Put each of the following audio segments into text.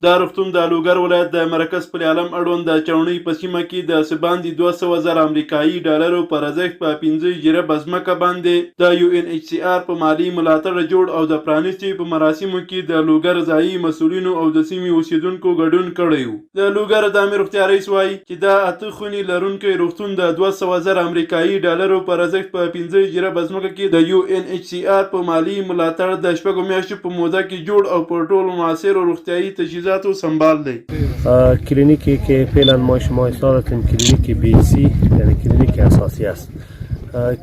دا روغتون د لوګر ولایت د مرکز پر عالم اړوند د چاونۍ په سیمه کې د څه باندې 200,000 امریکایي ډالرو پر ارزښت په 15 جریبه ځمکه باندې د UNHCR په مالي ملاتړ جوړ او د پرانیستي په مراسمو کې د لوګر ځایي مسؤلینو او د سیمې اوسیدونکو ګډون کړی و. د لوګر د امیر روغتیا رئیس وایي چې دا 8 خونې لرونکی روغتون د 200,000 امریکایي ډالرو پر ارزښت په 15 جریبه ځمکه کې د UNHCR په مالي ملاتړ د شپږو میاشتو په موده کې جوړ او پر ټولو معاصرو روغتیایي تجهیزاتو سنبال دی. کلینیکی که فعلا ما شما اصلاح دادیم کلینیک BHC یعنی کلینیک اساسی است.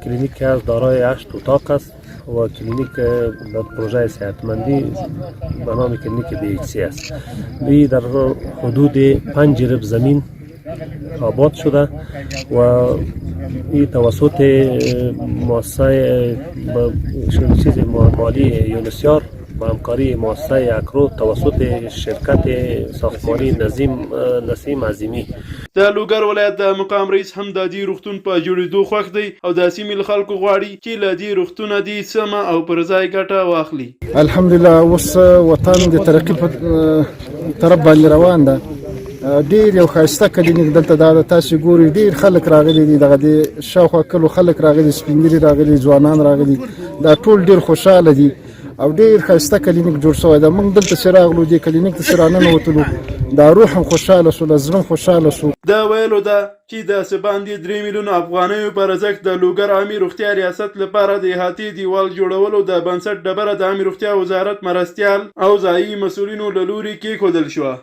کلینیک از دارای 8 اتاق است و کلینیک در پروژه صحتمندی به نام کلینیک BHC است. بی در حدود 5 جریب زمین آباد شده و این توسط مؤسسه چیز مالی یونسیار با همکاری مؤسسه اکرو توسط شرکت ساختمانی نسیم عظیمی. د لوګر ولایت د مقام رئیس هم د دې روغتون په جوړېدو خوښ دی او د سیمې خلکو غواړي چې له دې روغتونه دې سمه او پر ځای ګټه واخلي. الحمدلله اوس وطن د ترقي په طرف باندې روان ده. ډیر یو ښایسته کلینیک دلته دا تاسو ګورئ ډیر خلک راغلي دي دغه د شاوخوا کلو خلک راغلي سپین ږیري راغلي ځوانان راغلي دا ټول ډیر خوشاله دي او ډیر ښایسته کلینیک جوړ شوی ده. موږ دلته چې راغلو دې کلینیک ته چې راننوتلو دا روح هم خوشاله شو زړه هم خوشاله شو. دا ویلو ده چې د څه باندې 3 میلیونه افغانیو پر ارزښت د لوګر عامې روغتیا ریاست لپاره د احاطې دیوال جوړولو د بنسټ ډبره د عامې روغتیا وزارت مرستیال او ځایي مسؤلینو له لوري کېښودل شوه.